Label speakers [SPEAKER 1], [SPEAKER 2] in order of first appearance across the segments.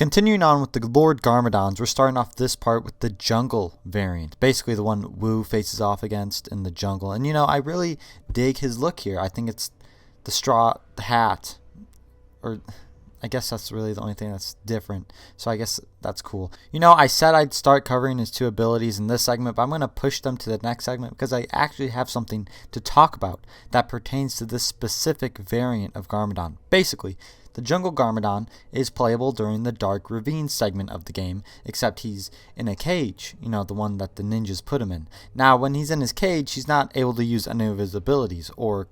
[SPEAKER 1] Continuing on with the Lord Garmadons, we're starting off this part with the jungle variant. Basically the one Wu faces off against in the jungle. And I really dig his look here. I think it's the straw hat. Or I guess that's really the only thing that's different. So I guess that's cool. I said I'd start covering his two abilities in this segment, but I'm going to push them to the next segment because I actually have something to talk about that pertains to this specific variant of Garmadon. Basically, the Jungle Garmadon is playable during the Dark Ravine segment of the game, except he's in a cage, the one that the ninjas put him in. Now, when he's in his cage, he's not able to use any of his abilities, or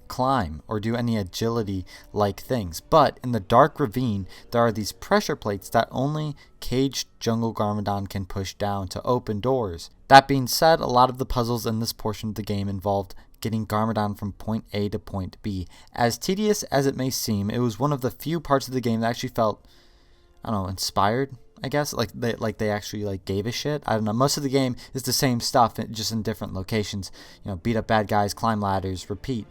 [SPEAKER 1] climb, or do any agility-like things. But in the Dark Ravine, there are these pressure plates that only caged Jungle Garmadon can push down to open doors. That being said, a lot of the puzzles in this portion of the game involved getting Garmadon from point A to point B. As tedious as it may seem, it was one of the few parts of the game that actually felt, inspired, I guess. Like they actually gave a shit. I don't know. Most of the game is the same stuff, just in different locations. Beat up bad guys, climb ladders, repeat.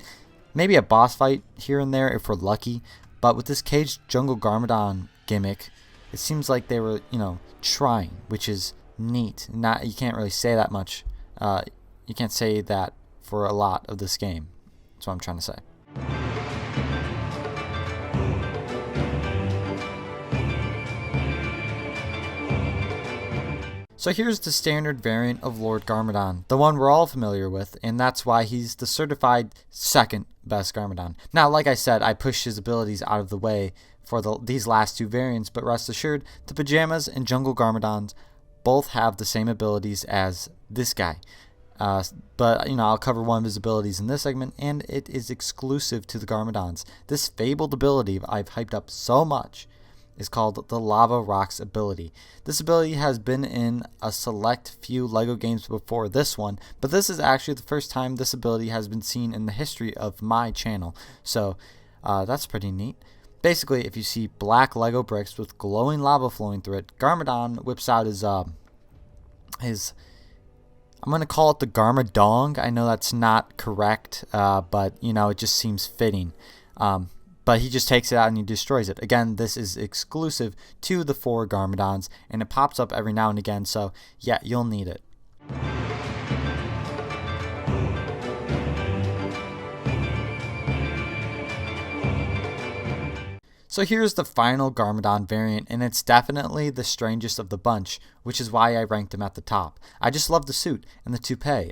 [SPEAKER 1] Maybe a boss fight here and there if we're lucky. But with this caged Jungle Garmadon gimmick, it seems like they were, trying, which is neat. You can't really say that much. You can't say that for a lot of this game. That's what I'm trying to say. So here's the standard variant of Lord Garmadon, the one we're all familiar with, and that's why he's the certified second best Garmadon. Now, like I said, I pushed his abilities out of the way for these last two variants, but rest assured, the Pajamas and Jungle Garmadons both have the same abilities as this guy. But I'll cover one of his abilities in this segment, and it is exclusive to the Garmadons. This fabled ability I've hyped up so much is called the Lava Rocks ability. This ability has been in a select few LEGO games before this one, but this is actually the first time this ability has been seen in the history of my channel. So that's pretty neat. Basically, if you see black LEGO bricks with glowing lava flowing through it, Garmadon whips out his I'm going to call it the Garmadong. I know that's not correct, but, it just seems fitting. But he just takes it out and he destroys it. Again, this is exclusive to the 4 Garmadons, and it pops up every now and again, so yeah, you'll need it. So here's the final Garmadon variant, and it's definitely the strangest of the bunch, which is why I ranked him at the top. I just love the suit and the toupee.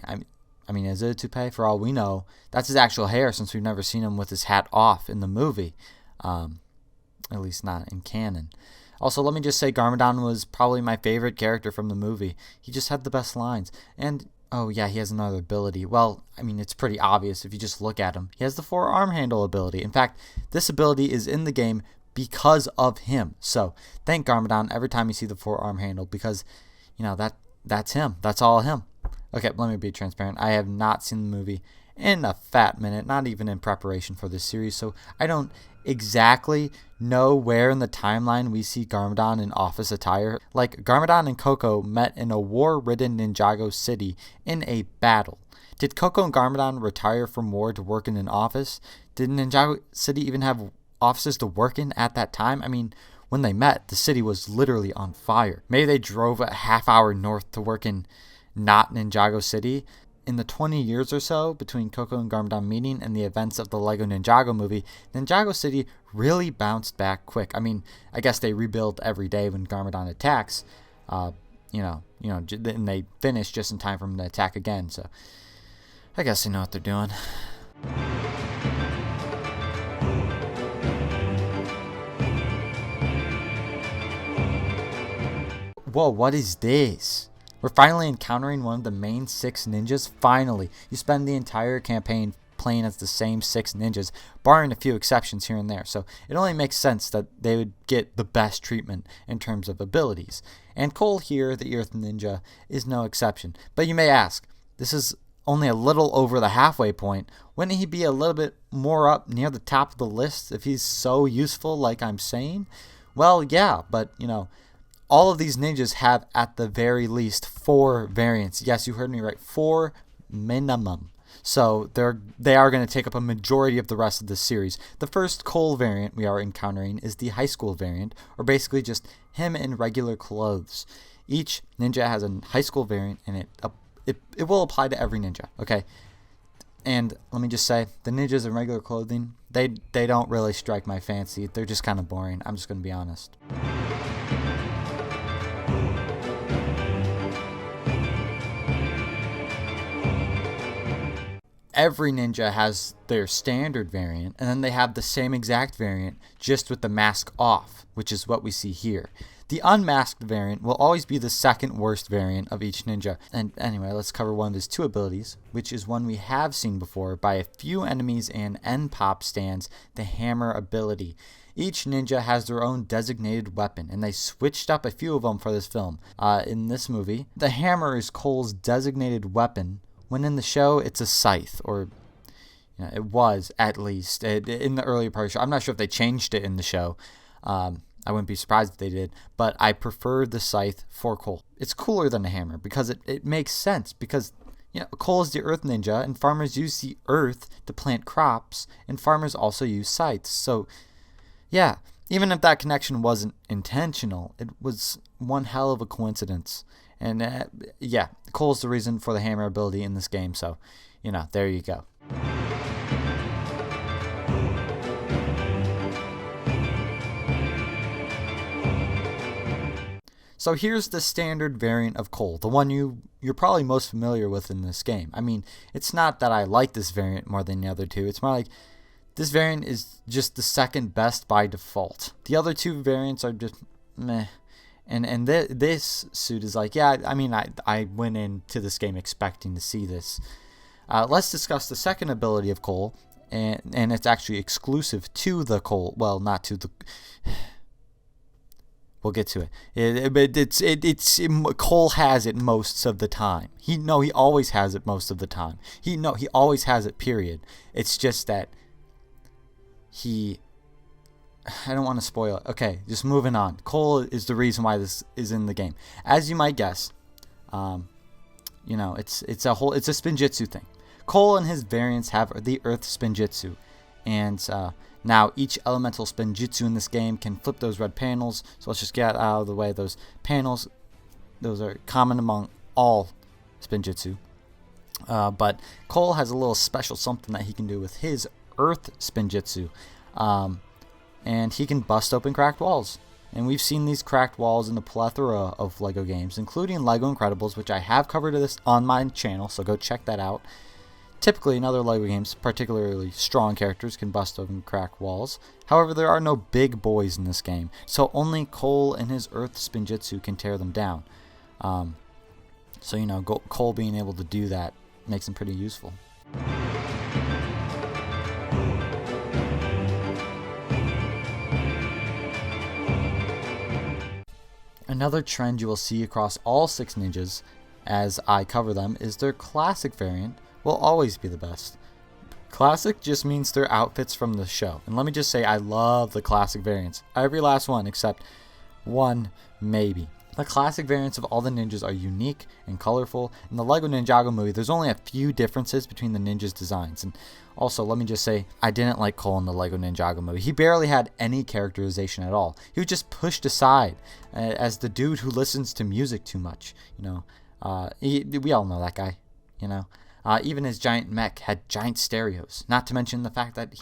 [SPEAKER 1] I mean, is it a toupee? For all we know, that's his actual hair, since we've never seen him with his hat off in the movie. At least not in canon. Also, let me just say Garmadon was probably my favorite character from the movie. He just had the best lines. And, oh yeah, he has another ability. Well, it's pretty obvious if you just look at him. He has the 4-arm handle ability. In fact, this ability is in the game because of him. So, thank Garmadon every time you see the 4-arm handle, because, that's him. That's all him. Okay, let me be transparent. I have not seen the movie in a fat minute, not even in preparation for this series, so I don't exactly know where in the timeline we see Garmadon in office attire. Like, Garmadon and Coco met in a war-ridden Ninjago city in a battle. Did Coco and Garmadon retire from war to work in an office? Did Ninjago City even have offices to work in at that time? When they met, the city was literally on fire. Maybe they drove a half-hour north to work in not Ninjago City. In the 20 years or so between Coco and Garmadon meeting and the events of the LEGO Ninjago movie, Ninjago City really bounced back quick. I guess they rebuild every day when Garmadon attacks, and they finish just in time for him to attack again. So I guess they know what they're doing. Whoa, what is this? We're finally encountering one of the main 6 ninjas. Finally, you spend the entire campaign playing as the same 6 ninjas, barring a few exceptions here and there. So it only makes sense that they would get the best treatment in terms of abilities. And Cole here, the Earth Ninja, is no exception. But you may ask, this is only a little over the halfway point. Wouldn't he be a little bit more up near the top of the list if he's so useful like I'm saying? Well, yeah, but all of these ninjas have at the very least 4 variants. Yes, you heard me right. 4 minimum. So they are going to take up a majority of the rest of this series. The first Cole variant we are encountering is the high school variant, or basically just him in regular clothes. Each ninja has a high school variant, and it will apply to every ninja, okay? And let me just say, the ninjas in regular clothing, they don't really strike my fancy. They're just kind of boring. I'm just going to be honest. Every ninja has their standard variant, and then they have the same exact variant, just with the mask off, which is what we see here. The unmasked variant will always be the second worst variant of each ninja. And anyway, let's cover one of his two abilities, which is one we have seen before by a few enemies and end pop stands, the hammer ability. Each ninja has their own designated weapon, and they switched up a few of them for this film. In this movie, the hammer is Cole's designated weapon, when in the show it's a scythe, or it was at least in the earlier part of the show. I'm not sure if they changed it in the show. I wouldn't be surprised if they did, but I prefer the scythe for Cole. It's cooler than the hammer because it makes sense, because Cole is the earth ninja, and farmers use the earth to plant crops, and farmers also use scythes. So yeah, even if that connection wasn't intentional, it was one hell of a coincidence. And yeah, Cole's the reason for the hammer ability in this game, so there you go. So here's the standard variant of Cole, the one you're probably most familiar with in this game. I mean, it's not that I like this variant more than the other two. It's more like this variant is just the second best by default. The other two variants are just meh. And this suit is like, yeah, I mean, I went into this game expecting to see this. Let's discuss the second ability of Cole, and it's actually exclusive to the Cole. Well, not to the... We'll get to it. Cole has it most of the time. He always has it most of the time. He always has it, period. It's just that I don't want to spoil it. Okay, just moving on. Cole is the reason why this is in the game. As you might guess, it's a spinjitzu thing. Cole and his variants have the Earth Spinjitzu, and now each elemental spinjitzu in this game can flip those red panels. So let's just get out of the way. Those panels, those are common among all spinjitzu. But Cole has a little special something that he can do with his Earth Spinjitzu. And he can bust open cracked walls. And we've seen these cracked walls in a plethora of LEGO games, including LEGO Incredibles, which I have covered this on my channel, so go check that out. Typically in other LEGO games, particularly strong characters can bust open cracked walls. However, there are no big boys in this game, so only Cole and his Earth Spinjitzu can tear them down. So Cole being able to do that makes him pretty useful. Another trend you will see across all 6 ninjas as I cover them is their classic variant will always be the best. Classic just means their outfits from the show. And let me just say, I love the classic variants. Every last one except one, maybe. The classic variants of all the ninjas are unique and colorful. In the LEGO Ninjago movie, there's only a few differences between the ninjas' designs. And also, let me just say, I didn't like Cole in the LEGO Ninjago movie. He barely had any characterization at all. He was just pushed aside as the dude who listens to music too much. We all know that guy. Even his giant mech had giant stereos. Not to mention the fact that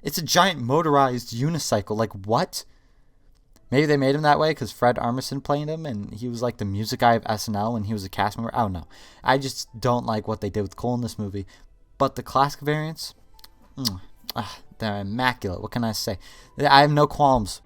[SPEAKER 1] it's a giant motorized unicycle. Like, what? Maybe they made him that way because Fred Armisen played him and he was like the music guy of SNL when he was a cast member. I don't know. I just don't like what they did with Cole in this movie. But the classic variants, they're immaculate. What can I say? I have no qualms.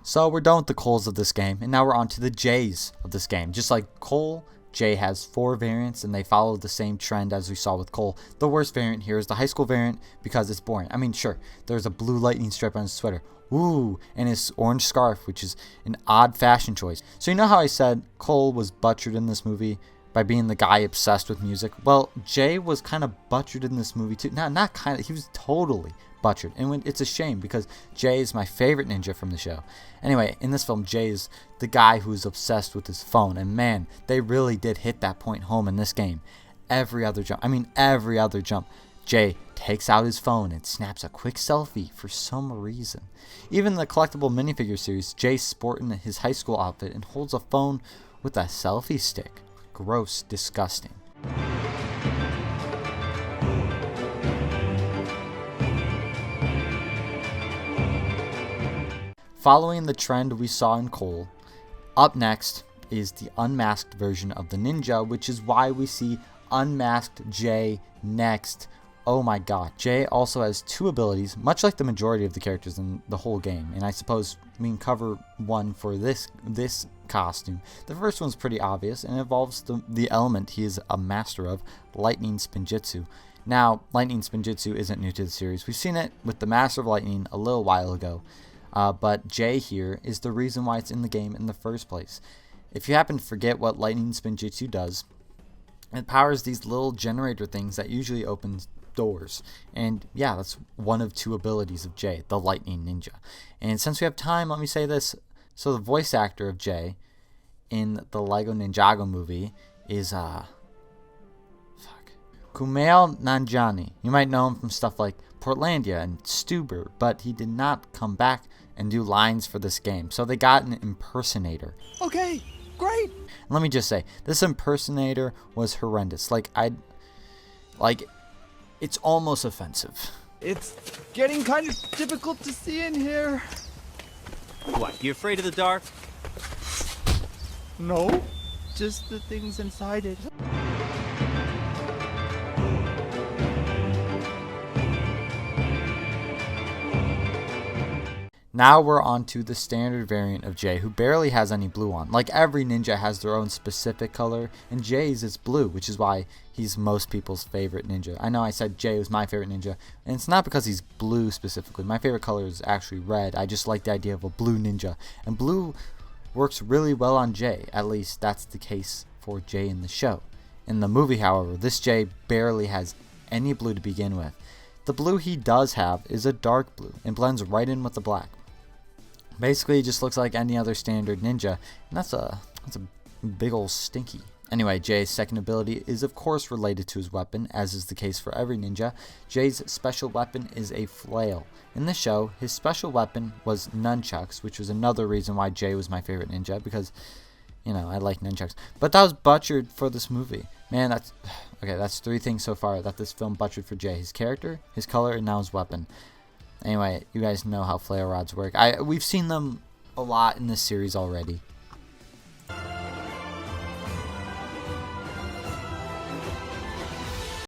[SPEAKER 1] So we're done with the Coles of this game, and now we're on to the J's of this game. Just like Cole, Jay has 4 variants, and they follow the same trend as we saw with Cole. The worst variant here is the high school variant because it's boring. I mean, sure, there's a blue lightning strip on his sweater. Ooh, and his orange scarf, which is an odd fashion choice. So you know how I said Cole was butchered in this movie by being the guy obsessed with music. Well, Jay was kind of butchered in this movie too. Not kind of, he was totally butchered. And it's a shame because Jay is my favorite ninja from the show. Anyway, in this film, Jay is the guy who's obsessed with his phone. And man, they really did hit that point home in this game. Every other jump, Jay takes out his phone and snaps a quick selfie for some reason. Even the collectible minifigure series, Jay's sporting his high school outfit and holds a phone with a selfie stick. Gross, disgusting. Following the trend we saw in Cole, up next is the unmasked version of the ninja, which is why we see unmasked Jay next. Oh my god. Jay also has 2 abilities, much like the majority of the characters in the whole game. And I suppose we can cover one for this costume. The first one's pretty obvious and involves the element he is a master of, lightning spinjitzu. Now, lightning spinjitzu isn't new to the series. We've seen it with the Master of Lightning a little while ago. But Jay here is the reason why it's in the game in the first place. If you happen to forget what lightning spinjitzu does, it powers these little generator things that usually open doors. And yeah, that's one of 2 abilities of Jay, the lightning ninja. And since we have time, let me say this. So the voice actor of Jay in the Lego Ninjago movie is Kumail Nanjiani. You might know him from stuff like Portlandia and Stuber, but he did not come back and do lines for this game. So they got an impersonator.
[SPEAKER 2] Okay, great.
[SPEAKER 1] And let me just say, this impersonator was horrendous. It's almost offensive.
[SPEAKER 2] It's getting kind of difficult to see in here.
[SPEAKER 3] What, you afraid of the dark?
[SPEAKER 2] No, just the things inside it.
[SPEAKER 1] Now we're on to the standard variant of Jay, who barely has any blue on. Like every ninja has their own specific color, and Jay's is blue, which is why he's most people's favorite ninja. I know I said Jay was my favorite ninja, and it's not because he's blue specifically. My favorite color is actually red. I just like the idea of a blue ninja, and blue works really well on Jay. At least that's the case for Jay in the show. In the movie, however, this Jay barely has any blue to begin with. The blue he does have is a dark blue and blends right in with the black. Basically, it just looks like any other standard ninja, and that's a big ol' stinky. Anyway, Jay's second ability is of course related to his weapon, as is the case for every ninja. Jay's special weapon is a flail. In the show, his special weapon was nunchucks, which was another reason why Jay was my favorite ninja, because, you know, I like nunchucks. But that was butchered for this movie. Man, that's 3 things so far that this film butchered for Jay. His character, his color, and now his weapon. Anyway, you guys know how flail rods work. We've seen them a lot in this series already.